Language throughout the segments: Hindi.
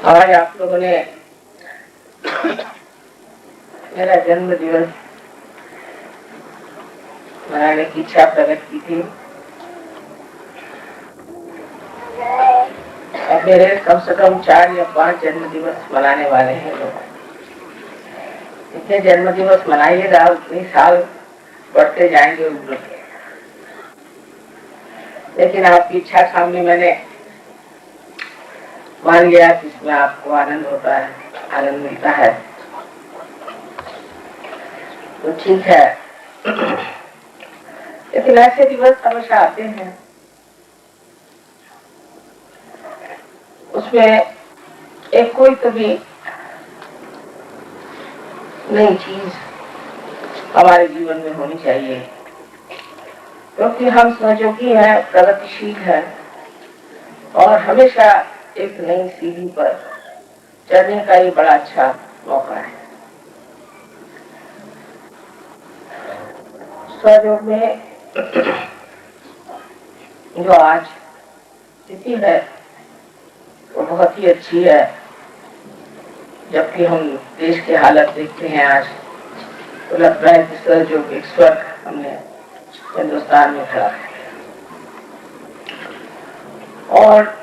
आज आप लोगों ने मेरा जन्म दिवस मनाने की इच्छा प्रकट की थी। अब मेरे कम से कम 4 या 5 जन्म दिवस मनाने वाले हैं लोग। इतने जन्म दिवस मनाइएगा, उतनी साल बढ़ते जाएंगे उम्र के। लेकिन आपकी इच्छा सामने मैंने मान लिया कि इसमें आपको आनंद होता है, आनंद मिलता है, तो ठीक है। लेकिन ऐसे दिवस हमेशा आते हैं, उसमें एक कोई कभी नई चीज हमारे जीवन में होनी चाहिए, क्योंकि हम सहयोगी हैं, प्रगतिशील हैं और हमेशा एक नई सीढ़ी पर चढ़ने का ये बड़ा अच्छा मौका है। सहयोग में जो आज स्थिति है वो बहुत ही अच्छी है। जबकि हम देश की हालत देखते हैं आज, तो लगता है कि सहयोग एक स्वर्ग हमने हिंदुस्तान में खड़ा है। और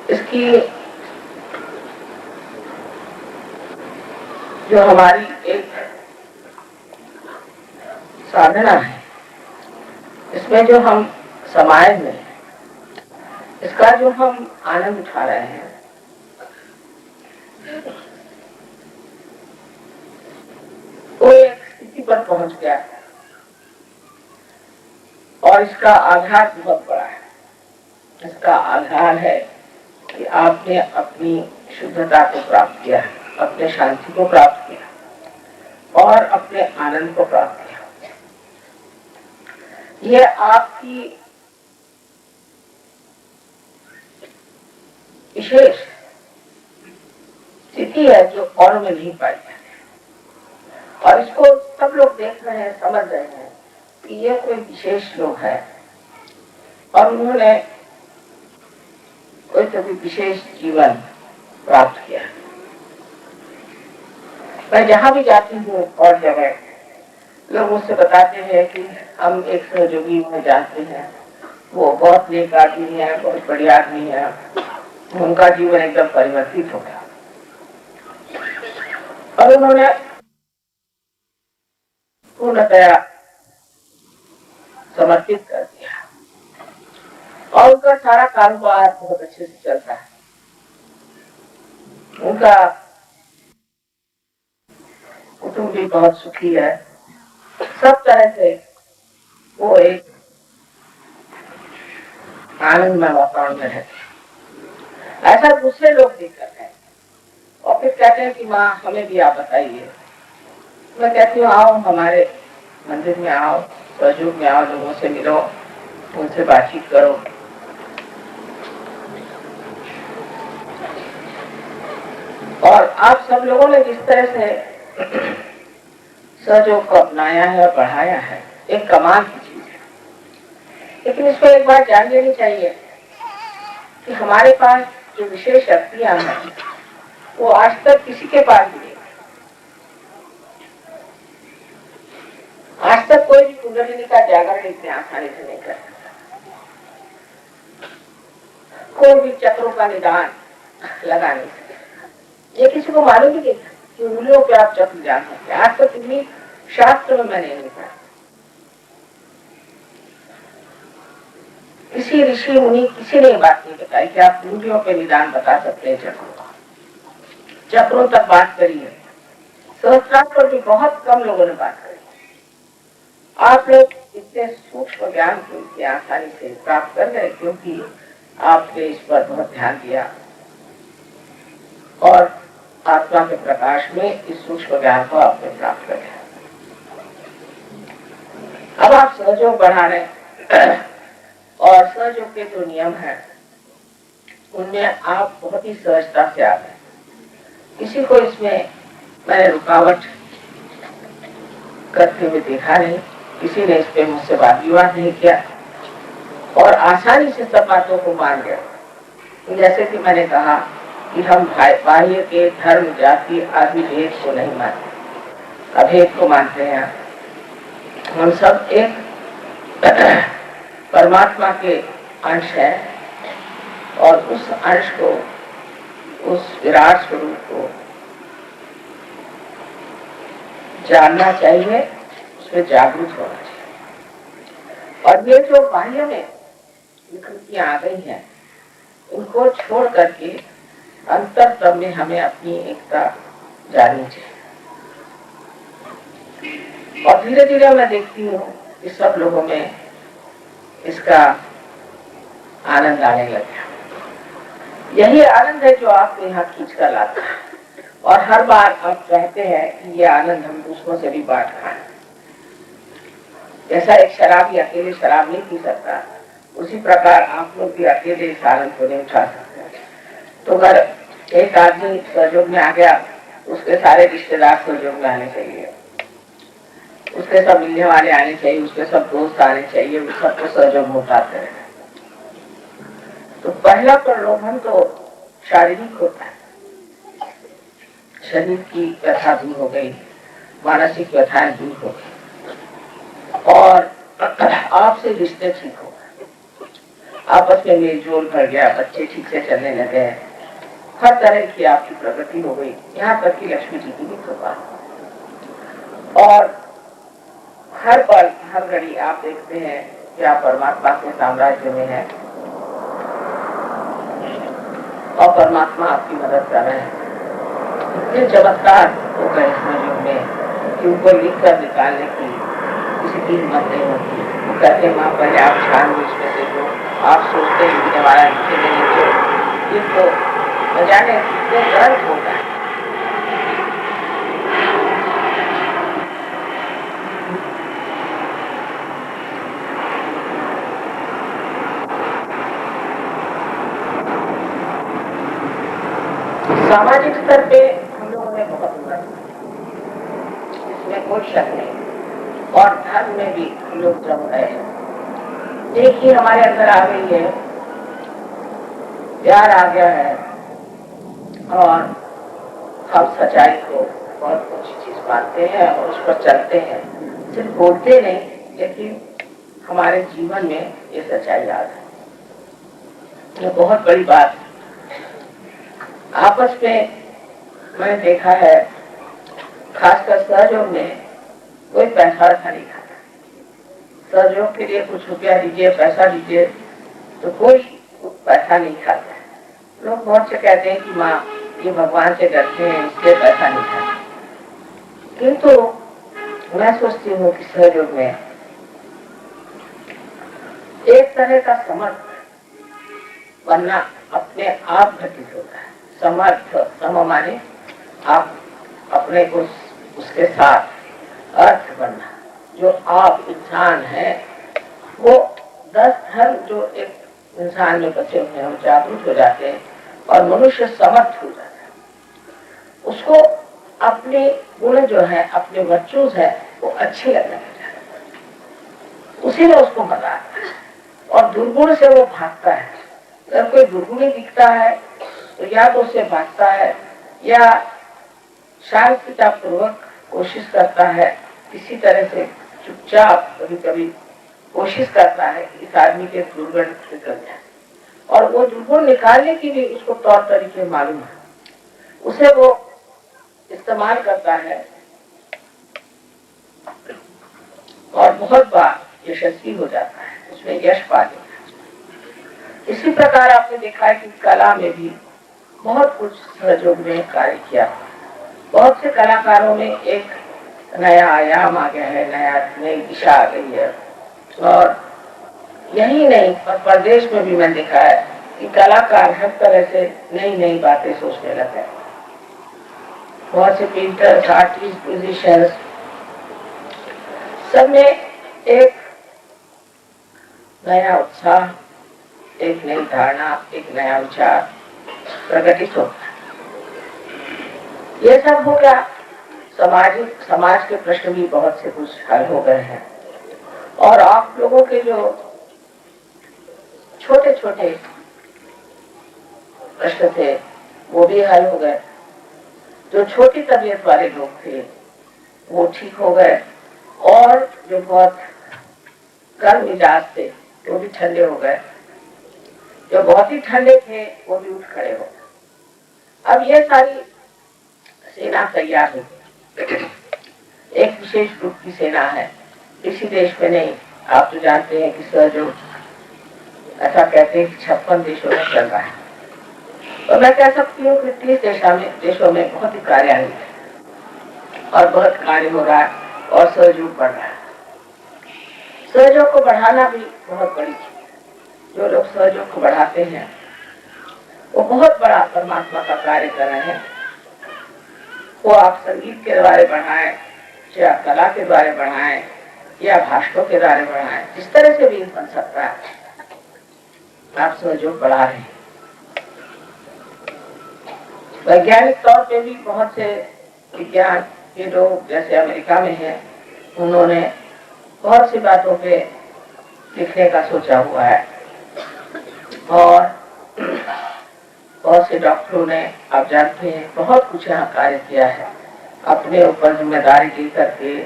इसकी जो हमारी एक साधना है, इसमें जो हम समाज में इसका जो हम आनंद उठा रहे हैं, वो एक स्थिति पर पहुंच गया है और इसका आधार बहुत बड़ा है। इसका आधार है कि आपने अपनी शुद्धता को प्राप्त किया, अपने शांति को प्राप्त किया और अपने आनंद को प्राप्त किया। यह आपकी विशेष स्थिति है जो और में नहीं पाई जाती। और इसको सब लोग देख रहे हैं, समझ रहे हैं कि ये कोई विशेष लोग है और उन्होंने कोई कभी विशेष जीवन प्राप्त किया। मैं जहां भी जाती हूँ और जगह लोग मुझसे बताते हैं कि हम एक सहयोगी में जानते हैं, वो बहुत नेक आदमी है, बहुत बढ़िया आदमी है, उनका जीवन एकदम परिवर्तित हो गया और उन्होंने पूर्णतया समर्पित कर दिया और उनका सारा कारोबार बहुत अच्छे से चलता है। उनका कुटुंब भी बहुत सुखी है, सब तरह से वो एक आनंदमय वातावरण में रहते। ऐसा दूसरे लोग देख करते हैं और फिर कहते हैं कि माँ हमें भी आप बताइए। मैं कहती हूँ आओ हमारे मंदिर में आओ, सहयोग में आओ, लोगों से मिलो, उनसे बातचीत करो। और आप सब लोगों ने जिस तरह से सहयोग को अपनाया है और बढ़ाया है, एक कमाल की चीज है। लेकिन इसको एक बार जान लेनी चाहिए कि हमारे पास जो विशेष शक्तियां हैं वो आज तक किसी के पास नहीं। आज तक कोई भी कुंडलिनी का जागरण इतने आसानी से नहीं कर सकता, कोई भी चक्रों का निदान लगा नहीं सकता। ये किसी को मालूम ही नहीं था कि उंगलियों पे आप चक्र जान सकते। आज तक इतनी शास्त्र में मैंने नहीं पढ़ा, किसी ऋषि मुनि किसी ने बात नहीं बताई कि आप उंगलियों पे निदान बता सकते हैं। चक्रों तक बात करी है, सहस्त्रार्थ पर भी बहुत कम लोगों ने बात करी। आप लोग इतने सूक्ष्म ज्ञान को इतनी आसानी से प्राप्त कर गए क्योंकि आपने इस पर बहुत ध्यान दिया और आत्मा के प्रकाश में इस सूक्ष्म ज्ञान को आपने प्राप्त कर लिया। अब आप सहयोग बढ़ा रहे और सहयोग के जो नियम है उनमें आप बहुत ही सहजता से आ गए। किसी को इसमें मैंने रुकावट करते हुए देखा नहीं, किसी ने इस पे मुझसे वाद विवाद नहीं किया। और आसानी से सब बातों को मान गए। जैसे कि मैंने कहा कि हम बाह्य के धर्म, जाति आदि भेद को नहीं मानते, अभेद को मानते हैं। हम सब एक परमात्मा के अंश है और उस अंश को, उस विराट स्वरूप को जानना चाहिए, उसमें जागरूक होना चाहिए। और ये जो बाह्य में विकृतियां आ गई हैं, उनको छोड़ करके अंतरतम में हमें अपनी एकता जाननी चाहिए। और धीरे धीरे मैं देखती हूँ कि सब लोगों में इसका आनंद आने लगा। यही आनंद है जो आपको यहाँ खींच कर लाता है। और हर बार आप कहते हैं कि ये आनंद हम दूसरों से भी बांट खाएं। जैसा एक शराबी अकेले शराब नहीं पी सकता, उसी प्रकार आप लोग भी अकेले इस आनंद को नहीं उठा सकते। तो अगर एक आदमी सहयोग में आ गया, उसके सारे रिश्तेदार सहयोग में आने चाहिए, उसके सब मिलने वाले आने चाहिए, उसके सब दोस्त आने चाहिए, वो सबको सहयोग में उठाते हैं। तो पहला प्रलोभन तो शारीरिक होता है, शरीर की व्यथा दूर हो गई, मानसिक व्यथाएं दूर हो गई और आपसे रिश्ते ठीक हो गए, आपस में मेलजोल बढ़ गया, बच्चे ठीक से चलने लगे, हर तरह की आपकी प्रगति हो गई, यहाँ तक कि लक्ष्मी जी की भी कृपा। और हर पल हर घड़ी आप देखते हैं कि आप परमात्मा के साम्राज्य में हैं और परमात्मा आपकी मदद कर रहे हैं। इतने चमत्कार हो गए इसमें युग में कि उनको लिख कर निकालने की किसी की हिम्मत नहीं होती। वो कहते हैं माँ पहले आप छान लो इसमें से, जो आप सोचते हैं लिखने वाला नीचे में नीचे, ये तो न जाने कितने ग्रंथ होता है। सामाजिक स्तर पे हम लोगों ने बहुत उन्नति, इसमें कोई शक नहीं। और धर्म में भी हम लोग जम गए हैं। एक ही हमारे अंदर आ गई है, प्यार आ गया है और हम सच्चाई को बहुत अच्छी चीज मानते हैं और उस पर चलते हैं। सिर्फ बोलते नहीं, लेकिन हमारे जीवन में ये सच्चाई आ गई। ये बहुत बड़ी बात है। आपस में मैंने देखा है, खासकर सहयोग में कोई पैसा रखा नहीं खाता। सहयोग के लिए कुछ रुपया दीजिए, पैसा दीजिए, तो कोई पैसा नहीं खाता है। लोग बहुत से कहते हैं कि माँ ये भगवान से डरते हैं इसलिए पैसा नहीं खाते। किंतु मैं सोचती हूँ कि सहयोग में एक तरह का समर्थ बनना अपने आप घटित होता है। समर्थ, सम माने आप अपने को उसके साथ अर्थ बनना। जो आप इंसान है, वो 10 धर्म जो एक इंसान में बचे हुए हैं, वो जागरूक हो जाते हैं और मनुष्य समर्थ हो जाता है। उसको अपने गुण जो है, अपने वर्चूज है, वो अच्छे लगने लग जाते हैं, उसी में उसको मजा आता है और दुर्गुण से वो भागता है। अगर कोई दुर्गुणी दिखता है तो या तो उससे भागता है या शांतिता पूर्वक कोशिश करता है, किसी तरह से चुपचाप कभी कभी कोशिश करता है कि इस आदमी के दुर्गुण निकल जाए। और वो दुर्गुण निकालने की भी उसको तौर तरीके मालूम है, उसे वो इस्तेमाल करता है और बहुत बार यशस्वी हो जाता है, उसमें यश पा लेता है। इसी प्रकार आपने देखा है कि कला में भी बहुत कुछ सहयोग में कार्य किया। बहुत से कलाकारों में एक नया आयाम आ गया है, नई दिशा आ गई है। और यही नहीं, पर प्रदेश में भी मैंने देखा है कि कलाकार हर तरह से नई नई बातें सोचने लगे। बहुत से पेंटर्स, आर्टिस्ट, म्यूजिशियंस, सब में एक नया उत्साह, एक नई धारणा, एक नया विचार प्रकटित होता है। ये सब हो गया। समाज के प्रश्न भी बहुत से कुछ हल हो गए हैं। और आप लोगों के जो छोटे छोटे प्रश्न थे वो भी हल हो गए। जो छोटी तबीयत वाले लोग थे वो ठीक हो गए, और जो बहुत गर्म मिजाज थे वो भी ठंडे हो गए, जो बहुत ही ठंडे थे वो भी उठ खड़े हो गए। अब ये सारी सेना तैयार हो गई, एक विशेष ग्रुप की सेना है, किसी देश में नहीं। आप तो जानते हैं कि सहयोग ऐसा कहते हैं कि 56 देशों में चल रहा है, तो मैं कह सकती हूँ कि 30 देशों में बहुत ही कार्यालय है और बहुत कार्य हो रहा है और सहयोग बढ़ रहा है। सहयोग को बढ़ाना भी बहुत बड़ी चीज है। जो लोग सहयोग को बढ़ाते हैं वो बहुत बड़ा परमात्मा का कार्य कर रहे हैं। वो आप संगीत के द्वारा बढ़ाएं या कला के द्वारा बढ़ाएं या भाषणों के द्वारा बढ़ाएं, जिस तरह से भी बन सकता है आप सहयोग बढ़ा रहे हैं। वैज्ञानिक तौर पे भी बहुत से विज्ञान के लोग जैसे अमेरिका में हैं, उन्होंने बहुत सी बातों पे लिखने का सोचा हुआ है, और बहुत से डॉक्टरों ने, आप जानते हैं, बहुत कुछ यहाँ कार्य किया है, अपने ऊपर जिम्मेदारी लेकर के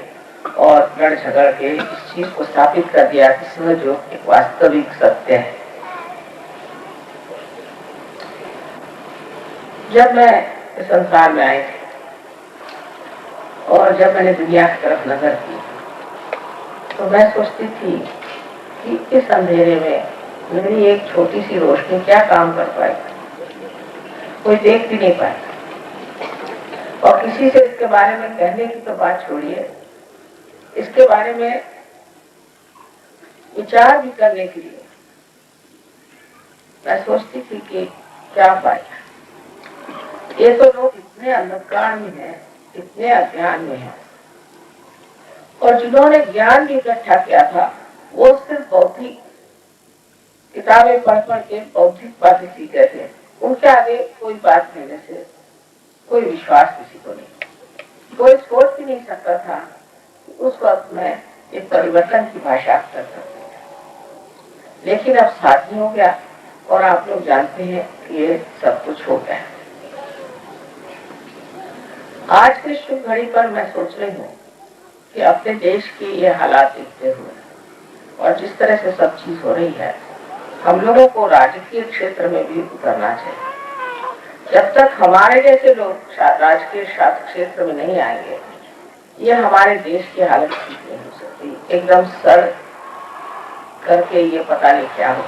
और लड़ झगड़ के इस चीज को स्थापित कर दिया कि सहयोग एक वास्तविक सत्य है। जब मैं इस संसार में आई थी और जब मैंने दुनिया की तरफ नजर की तो मैं सोचती थी कि इस अंधेरे में मेरी एक छोटी सी रोशनी क्या काम कर पाएगी। कोई देख भी नहीं पाएगा, और किसी से इसके बारे में कहने की तो बात छोड़िए, इसके बारे में विचार भी करने के लिए मैं सोचती थी कि क्या फायदा। ये तो लोग इतने अंधकार में हैं, इतने अज्ञान में हैं, और जिन्होंने ज्ञान भी इकट्ठा किया था वो सिर्फ बौद्धिक किताबें पढ़ पढ़ के बौद्धिक बातें सीखे थे। उनके आगे कोई बात कहने से कोई विश्वास किसी को नहीं। कोई सोच भी नहीं सकता था कि उस वक्त में एक परिवर्तन की भाषा कर सकते थे। लेकिन अब साथी हो गया, और आप लोग जानते हैं कि ये सब कुछ हो गया। आज के शुभ घड़ी पर मैं सोच रही हूँ कि अपने देश के ये हालात देखते हुए और जिस तरह से सब चीज हो रही है, हम लोगों को राजकीय क्षेत्र में भी उतरना चाहिए। जब तक हमारे जैसे लोग राजकीय क्षेत्र में नहीं आएंगे, ये हमारे देश की हालत ठीक नहीं हो सकती। एकदम सड़ करके ये पता नहीं क्या हो,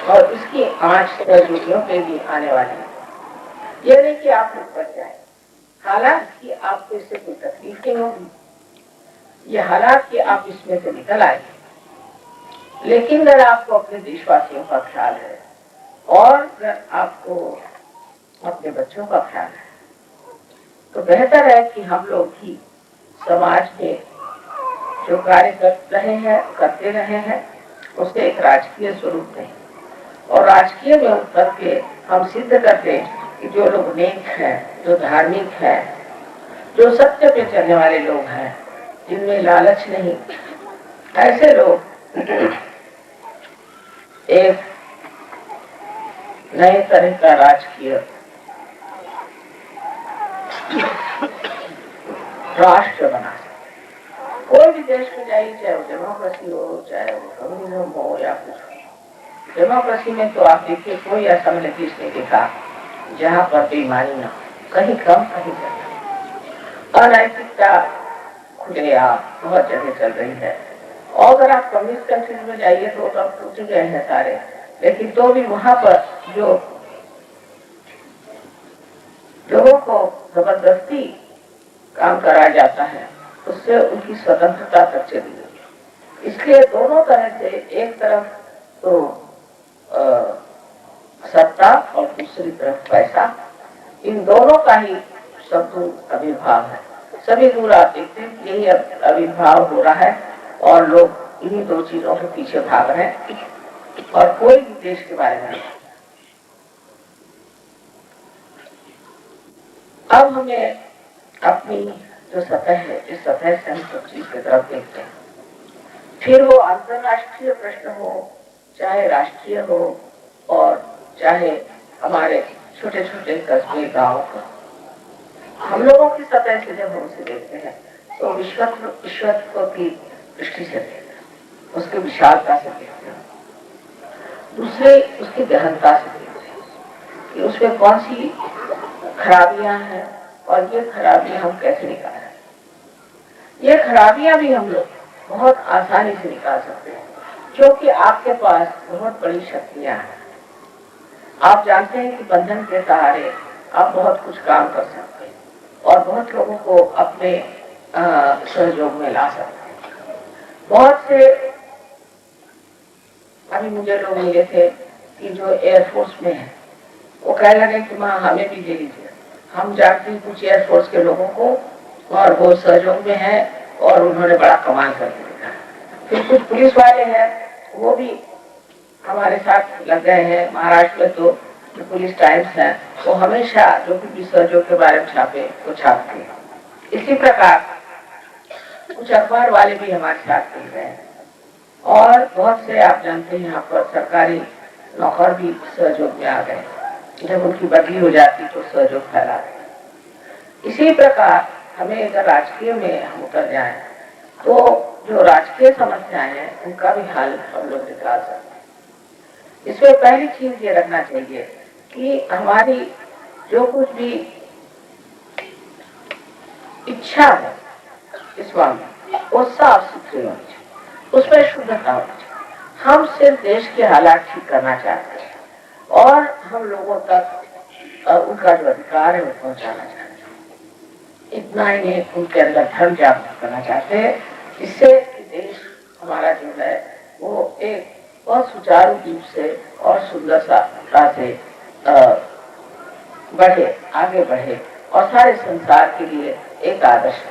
और इसकी आंच सहयोगियों पे भी आने वाली है। ये नहीं कि आप ऊपर जाए, हालांकि आपको इससे कोई तकलीफ नहीं होगी, ये हालात कि आप इसमें से निकल आए, लेकिन अगर आपको अपने देशवासियों का ख्याल है और अगर आपको अपने बच्चों का ख्याल है, तो बेहतर है कि हम लोग ही समाज में जो कार्य करते रहे हैं उसे एक राजकीय स्वरूप दें, और राजकीय में उतर के हम सिद्ध करते कि जो लोग नेक हैं, जो धार्मिक हैं, जो सत्य पे चलने वाले लोग हैं, जिनमें लालच नहीं, ऐसे लोग एक नए तरह का राजकीय राष्ट्र बना सकते। कोई भी देश में जाइए, चाहे वो डेमोक्रेसी हो, चाहे वो कम्युनिज्म हो या कुछ। डेमोक्रेसी में तो आप देखिए कोई ऐसा मैंने देश नहीं देखा जहाँ पर बेईमानी ना, कहीं कम कहीं ज्यादा। अनैतिकता खुलेआम बहुत जगह चल रही है, और अगर आप कम्युनिस्ट कंट्रीज में जाइए तो अब टूट गए हैं सारे, लेकिन तो भी वहां पर जो लोगों को जबरदस्ती काम कराया जाता है उससे उनकी स्वतंत्रता तक चली गई। इसलिए दोनों तरह से, एक तरफ तो सत्ता और दूसरी तरफ पैसा, इन दोनों का ही सब दूर आविर्भाव है। सभी दूर आप देखते हैं कि यही आविर्भाव हो रहा है और लोग इन्हीं दो चीजों के पीछे भाग रहे हैं, और कोई भी देश के बारे में। अब हमें अपनी जो सतह है, इस सतह से हम सब चीज की तरफ देखते हैं, फिर वो अंतरराष्ट्रीय प्रश्न हो चाहे राष्ट्रीय हो, और चाहे हमारे छोटे छोटे कस्बे गाँव का, हम लोगों की सतह से जब हम उसे देखते हैं तो विश्वत्व की दृष्टि से देखते हैं, उसकी विशालता से देखते हैं, दूसरे उसकी गहनता से देखते हैं कि उसमें कौन सी खराबियां हैं और ये खराबियां हम कैसे निकालें। ये खराबियां भी हम लोग बहुत आसानी से निकाल सकते हैं क्योंकि आपके पास बहुत बड़ी शक्तियां हैं। आप जानते हैं कि बंधन के सहारे आप बहुत कुछ काम कर सकते हैं और बहुत लोगों को अपने सहयोग में ला सकते हैं। बहुत से अभी मुझे लोग मिले थे कि जो एयरफोर्स में है, वो कहने लगे कि माँ हमें भी दे दीजिए। हम जानते हैं कुछ एयरफोर्स के लोगों को और वो सहयोग में है और उन्होंने बड़ा कमाल कर दिया। फिर कुछ पुलिस वाले हैं, वो भी हमारे साथ लग गए हैं। महाराष्ट्र में तो जो पुलिस टाइम्स है वो हमेशा जो भी सहयोग के बारे में छापे वो छापते हैं। इसी प्रकार कुछ अखबार वाले भी हमारे साथ मिल गए हैं और बहुत से आप जानते हैं यहाँ पर सरकारी नौकर भी सहयोग में आ गए। जब उनकी बदली हो जाती तो सहयोग फैला गए। इसी प्रकार हमें अगर राजकीय में हम उतर जाएं तो जो राजकीय समस्याएं हैं उनका भी हल हम लोग निकाल सकते हैं। इसमें पहली चीज ये रखना चाहिए कि हमारी जो कुछ भी इच्छा है इस मामले वो साफ सुथरी होनी चाहिए, उसमें शुद्धता होनी चाहिए। हम सिर्फ देश के हालात ठीक करना चाहते हैं और हम लोगों तक उनका जो अधिकार है वो पहुंचाना चाहते हैं। इतना ही नहीं, उनके अंदर धर्म जागृत करना चाहते हैं जिससे देश हमारा जो है वो एक बहुत सुचारू रूप से और सुंदरता से बढ़े, आगे बढ़े और सारे संसार के लिए एक आदर्श